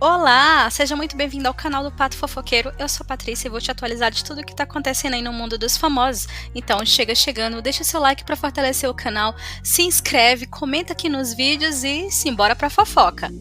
Olá, seja muito bem-vindo ao canal do Pato Fofoqueiro. Eu sou a Patrícia e vou te atualizar de tudo o que está acontecendo aí no mundo dos famosos. Então chega chegando, deixa seu like para fortalecer o canal, se inscreve, comenta aqui nos vídeos e simbora pra fofoca.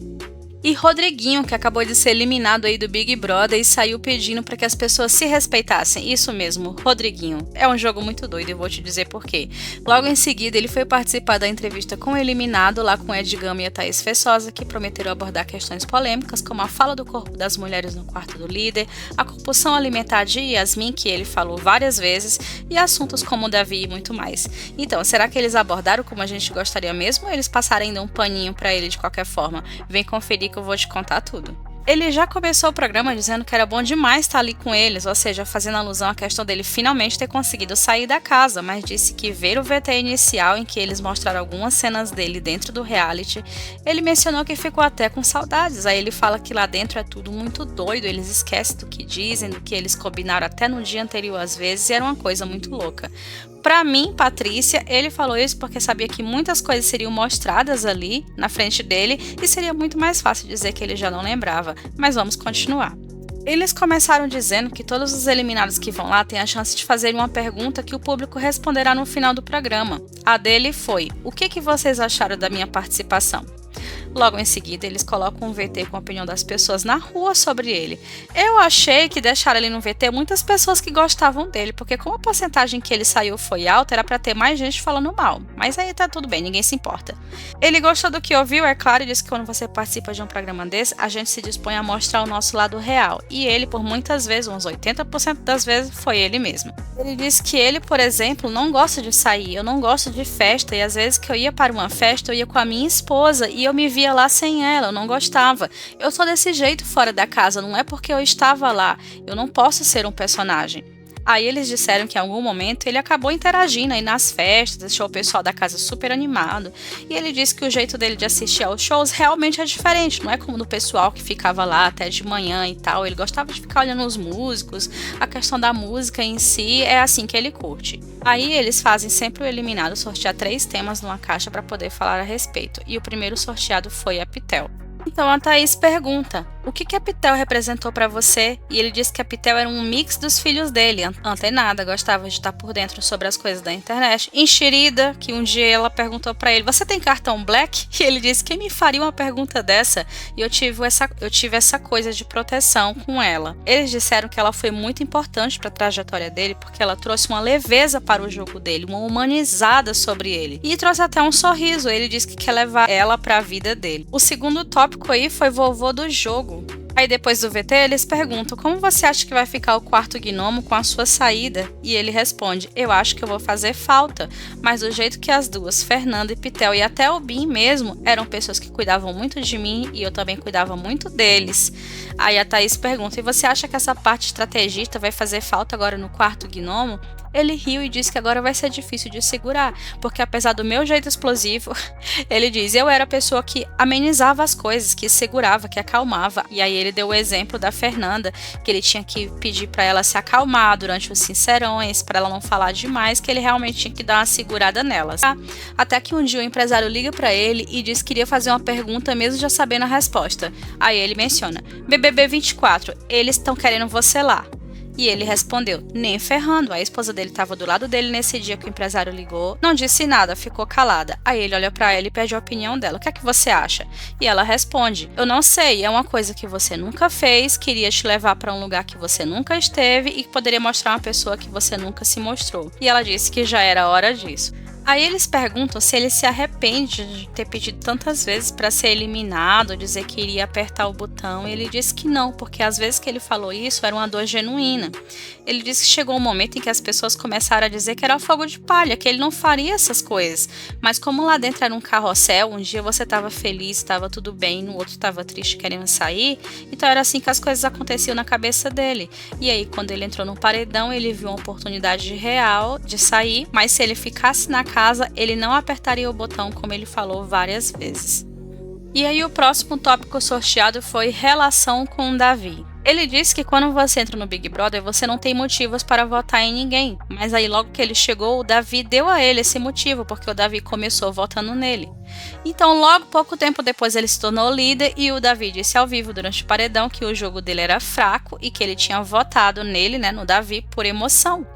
E Rodriguinho, que acabou de ser eliminado aí do Big Brother e saiu pedindo para que as pessoas se respeitassem. Isso mesmo, Rodriguinho. É um jogo muito doido e vou te dizer por quê. Logo em seguida, ele foi participar da entrevista com o eliminado, lá com Ed Gama e a Thaís Fessosa, que prometeram abordar questões polêmicas, como a fala do corpo das mulheres no quarto do líder, a compulsão alimentar de Yasmin, que ele falou várias vezes, e assuntos como o Davi e muito mais. Então, será que eles abordaram como a gente gostaria mesmo ou eles passaram ainda um paninho para ele de qualquer forma? Vem conferir que eu vou te contar tudo. Ele já começou o programa dizendo que era bom demais estar ali com eles, ou seja, fazendo alusão à questão dele finalmente ter conseguido sair da casa, mas disse que ver o VT inicial em que eles mostraram algumas cenas dele dentro do reality, ele mencionou que ficou até com saudades. Aí ele fala que lá dentro é tudo muito doido, eles esquecem do que dizem, do que eles combinaram até no dia anterior às vezes, e era uma coisa muito louca. Pra mim, Patrícia, ele falou isso porque sabia que muitas coisas seriam mostradas ali na frente dele e seria muito mais fácil dizer que ele já não lembrava. Mas vamos continuar. Eles começaram dizendo que todos os eliminados que vão lá têm a chance de fazer uma pergunta que o público responderá no final do programa. A dele foi: o que vocês acharam da minha participação? Logo em seguida, eles colocam um VT com a opinião das pessoas na rua sobre ele. Eu achei que deixaram ali no VT muitas pessoas que gostavam dele, porque como a porcentagem que ele saiu foi alta, era para ter mais gente falando mal. Mas aí tá tudo bem, ninguém se importa. Ele gostou do que ouviu, é claro, e disse que quando você participa de um programa desse, a gente se dispõe a mostrar o nosso lado real. E ele, por muitas vezes, uns 80% das vezes, foi ele mesmo. Ele disse que ele, por exemplo, não gosta de sair, eu não gosto de festa, e às vezes que eu ia para uma festa, eu ia com a minha esposa, e eu me via lá sem ela, eu não gostava. Eu sou desse jeito fora da casa, não é porque eu estava lá, eu não posso ser um personagem. Aí eles disseram que em algum momento ele acabou interagindo aí nas festas, deixou o pessoal da casa super animado, e ele disse que o jeito dele de assistir aos shows realmente é diferente, não é como do pessoal que ficava lá até de manhã e tal, ele gostava de ficar olhando os músicos, a questão da música em si é assim que ele curte. Aí eles fazem sempre o eliminado sortear 3 temas numa caixa para poder falar a respeito, e o primeiro sorteado foi a Pitel. Então a Thaís pergunta: o que a Pitel representou para você? E ele disse que a Pitel era um mix dos filhos dele, antenada, gostava de estar por dentro sobre as coisas da internet, enxerida, que um dia ela perguntou para ele: você tem cartão Black? E ele disse: quem me faria uma pergunta dessa? E eu tive essa coisa de proteção com ela. Eles disseram que ela foi muito importante para a trajetória dele, porque ela trouxe uma leveza para o jogo dele, uma humanizada sobre ele, e trouxe até um sorriso. Ele disse que quer levar ela para a vida dele. O segundo tópico aí foi vovô do jogo. Aí depois do VT eles perguntam: como você acha que vai ficar o quarto gnomo com a sua saída? E ele responde: eu acho que eu vou fazer falta, mas do jeito que as duas, Fernanda e Pitel e até o Bin mesmo, eram pessoas que cuidavam muito de mim e eu também cuidava muito deles. Aí a Thaís pergunta: e você acha que essa parte estrategista vai fazer falta agora no quarto gnomo? Ele riu e disse que agora vai ser difícil de segurar, porque apesar do meu jeito explosivo, ele diz, eu era a pessoa que amenizava as coisas, que segurava, que acalmava. E aí ele deu o exemplo da Fernanda, que ele tinha que pedir para ela se acalmar durante os sincerões, para ela não falar demais, que ele realmente tinha que dar uma segurada nelas. Até que um dia o empresário liga para ele e diz que queria fazer uma pergunta mesmo já sabendo a resposta. Aí ele menciona: BBB 24, eles estão querendo você lá. E ele respondeu: nem ferrando. A esposa dele estava do lado dele nesse dia que o empresário ligou, não disse nada, ficou calada. Aí ele olha pra ela e pede a opinião dela: o que é que você acha? E ela responde: eu não sei, é uma coisa que você nunca fez, queria te levar para um lugar que você nunca esteve e que poderia mostrar uma pessoa que você nunca se mostrou. E ela disse que já era hora disso. Aí eles perguntam se ele se arrepende de ter pedido tantas vezes para ser eliminado, dizer que iria apertar o botão, e ele disse que não, porque às vezes que ele falou isso era uma dor genuína. Ele disse que chegou um momento em que as pessoas começaram a dizer que era fogo de palha, que ele não faria essas coisas, mas como lá dentro era um carrossel, um dia você estava feliz, estava tudo bem, no outro estava triste querendo sair, então era assim que as coisas aconteciam na cabeça dele. E aí quando ele entrou no paredão, ele viu uma oportunidade real de sair, mas se ele ficasse na casa, ele não apertaria o botão como ele falou várias vezes. E aí o próximo tópico sorteado foi relação com o Davi. Ele disse que quando você entra no Big Brother, você não tem motivos para votar em ninguém. Mas aí logo que ele chegou, o Davi deu a ele esse motivo, porque o Davi começou votando nele. Então, logo pouco tempo depois, ele se tornou líder e o Davi disse ao vivo durante o paredão que o jogo dele era fraco e que ele tinha votado nele, né, no Davi, por emoção.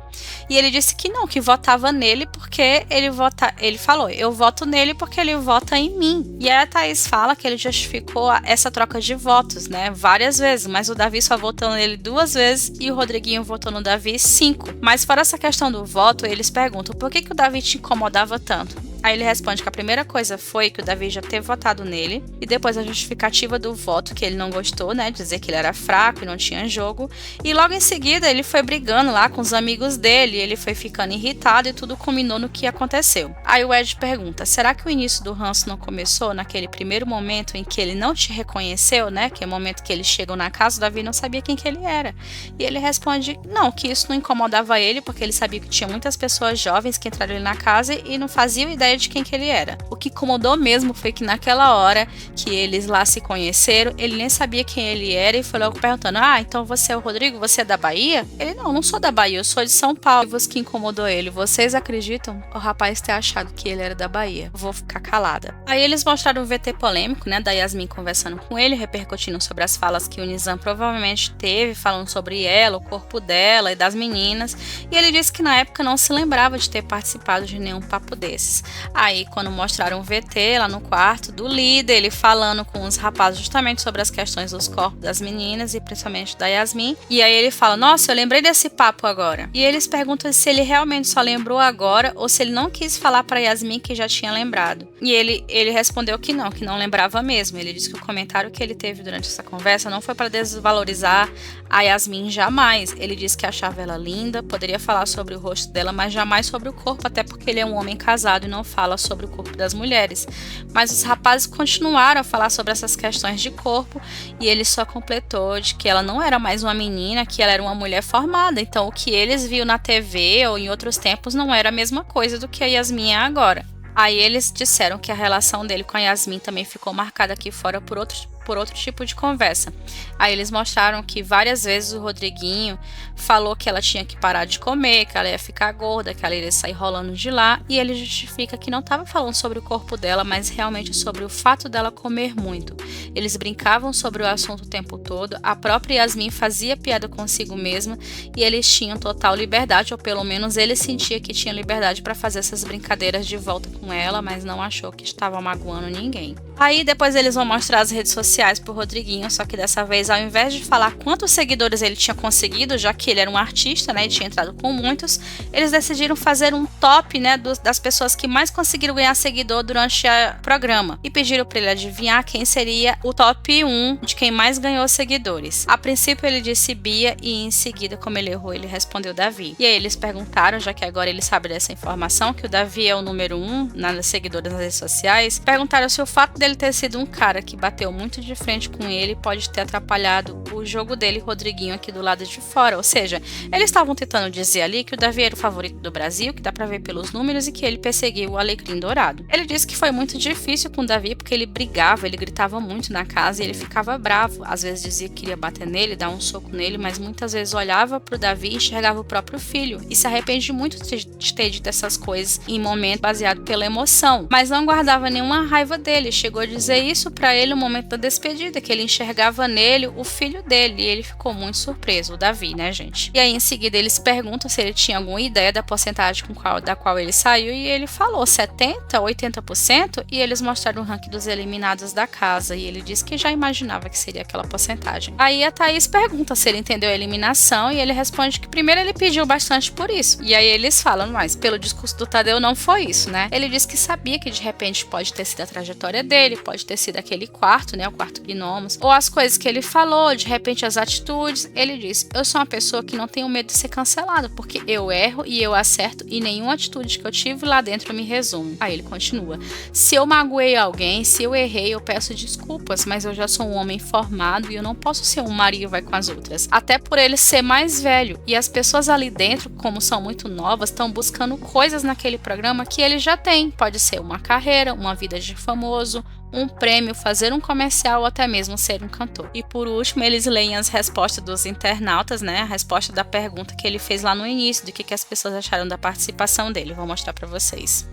E ele disse que não, que votava nele porque ele falou, eu voto nele porque ele vota em mim. E aí a Thaís fala que ele justificou essa troca de votos, né, várias vezes, mas o Davi só votou nele 2 vezes e o Rodriguinho votou no Davi 5. Mas fora essa questão do voto, eles perguntam por que o Davi te incomodava tanto? Aí ele responde que a primeira coisa foi que o Davi já ter votado nele, e depois a justificativa do voto que ele não gostou, né, dizer que ele era fraco e não tinha jogo, e logo em seguida ele foi brigando lá com os amigos dele, ele foi ficando irritado e tudo culminou no que aconteceu. Aí o Ed pergunta, será que o início do ranço não começou naquele primeiro momento em que ele não te reconheceu, né, que é o momento que eles chegam na casa, o Davi não sabia quem que ele era, e ele responde, não, que isso não incomodava ele, porque ele sabia que tinha muitas pessoas jovens que entraram ali na casa e não faziam ideia de quem que ele era. O que incomodou mesmo foi que naquela hora que eles lá se conheceram, ele nem sabia quem ele era e foi logo perguntando, então você é o Rodrigo, você é da Bahia? Ele, não sou da Bahia, eu sou de São Paulo. O que incomodou ele, vocês acreditam? O rapaz ter achado que ele era da Bahia. Eu vou ficar calada. Aí eles mostraram o VT polêmico, né, da Yasmin conversando com ele, repercutindo sobre as falas que o Nizam provavelmente teve, falando sobre ela, o corpo dela e das meninas, e ele disse que na época não se lembrava de ter participado de nenhum papo desses. Aí, quando mostraram o VT lá no quarto do líder, ele falando com os rapazes justamente sobre as questões dos corpos das meninas e principalmente da Yasmin. E aí ele fala, nossa, eu lembrei desse papo agora. E eles perguntam se ele realmente só lembrou agora ou se ele não quis falar para Yasmin que já tinha lembrado. E ele respondeu que não lembrava mesmo. Ele disse que o comentário que ele teve durante essa conversa não foi para desvalorizar a Yasmin jamais. Ele disse que achava ela linda, poderia falar sobre o rosto dela, mas jamais sobre o corpo, até porque ele é um homem casado e não fala sobre o corpo das mulheres. Mas os rapazes continuaram a falar sobre essas questões de corpo e ele só completou de que ela não era mais uma menina, que ela era uma mulher formada. Então o que eles viam na TV ou em outros tempos não era a mesma coisa do que a Yasmin é agora. Aí eles disseram que a relação dele com a Yasmin também ficou marcada aqui fora por outro tipo de conversa. Aí eles mostraram que várias vezes o Rodriguinho falou que ela tinha que parar de comer, que ela ia ficar gorda, que ela iria sair rolando de lá, e ele justifica que não estava falando sobre o corpo dela, mas realmente sobre o fato dela comer muito. Eles brincavam sobre o assunto o tempo todo, a própria Yasmin fazia piada consigo mesma e eles tinham total liberdade, ou pelo menos ele sentia que tinha liberdade para fazer essas brincadeiras de volta com ela, mas não achou que estava magoando ninguém. Aí depois eles vão mostrar as redes sociais pro Rodriguinho, só que dessa vez ao invés de falar quantos seguidores ele tinha conseguido, já que ele era um artista, né, e tinha entrado com muitos, eles decidiram fazer um top, né, das pessoas que mais conseguiram ganhar seguidor durante o programa e pediram para ele adivinhar quem seria o top 1 de quem mais ganhou seguidores. A princípio ele disse Bia e em seguida, como ele errou, ele respondeu Davi. E aí eles perguntaram, já que agora ele sabe dessa informação, que o Davi é o número 1 nas seguidores nas redes sociais, perguntaram se o fato dele ter sido um cara que bateu muito de frente com ele pode ter atrapalhado o jogo dele, Rodriguinho, aqui do lado de fora. Ou seja, eles estavam tentando dizer ali que o Davi era o favorito do Brasil, que dá pra ver pelos números, e que ele perseguiu o Alecrim Dourado. Ele disse que foi muito difícil com o Davi porque ele brigava, ele gritava muito na casa e ele ficava bravo. Às vezes dizia que queria bater nele, dar um soco nele, mas muitas vezes olhava pro Davi e enxergava o próprio filho. E se arrepende muito de ter dito essas coisas em momento baseado pela emoção. Mas não guardava nenhuma raiva dele. Chegou a dizer isso pra ele no momento da despedida, que ele enxergava nele o filho dele. E ele ficou muito surpreso, o Davi, né, gente? E aí em seguida eles perguntam se ele tinha alguma ideia da porcentagem da qual ele saiu e ele falou 70%, 80%, e eles mostraram o ranking dos eliminados da casa e ele disse que já imaginava que seria aquela porcentagem. Aí a Thaís pergunta se ele entendeu a eliminação e ele responde que primeiro ele pediu bastante por isso. E aí eles falam, mas pelo discurso do Tadeu não foi isso, né? Ele disse que sabia que de repente pode ter sido a trajetória dele, pode ter sido aquele quarto, né, o quarto Gnomos, ou as coisas que ele falou, de repente as atitudes. Ele disse, eu sou uma pessoa que não tenho medo de ser cancelado, porque eu erro e eu acerto e nenhuma atitude que eu tive lá dentro me resumo. Aí ele continua, se eu magoei alguém, se eu errei, eu peço desculpas, mas eu já sou um homem formado e eu não posso ser um Maria vai com as outras. Até por ele ser mais velho. E as pessoas ali dentro, como são muito novas, estão buscando coisas naquele programa que ele já tem. Pode ser uma carreira, uma vida de famoso, um prêmio, fazer um comercial ou até mesmo ser um cantor. E por último, eles leem as respostas dos internautas, né? A resposta da pergunta que ele fez lá no início, do que as pessoas acharam da participação dele. Vou mostrar para vocês.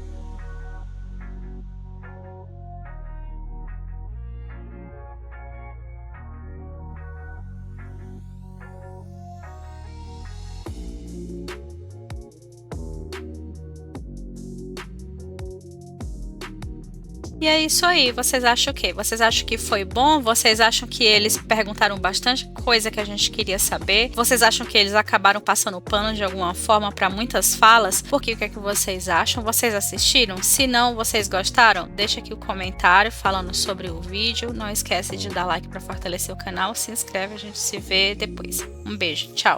E é isso aí, vocês acham o quê? Vocês acham que foi bom? Vocês acham que eles perguntaram bastante coisa que a gente queria saber? Vocês acham que eles acabaram passando pano de alguma forma para muitas falas? Porque o que é que vocês acham? Vocês assistiram? Se não, vocês gostaram? Deixa aqui o comentário falando sobre o vídeo. Não esquece de dar like para fortalecer o canal, se inscreve, a gente se vê depois. Um beijo, tchau!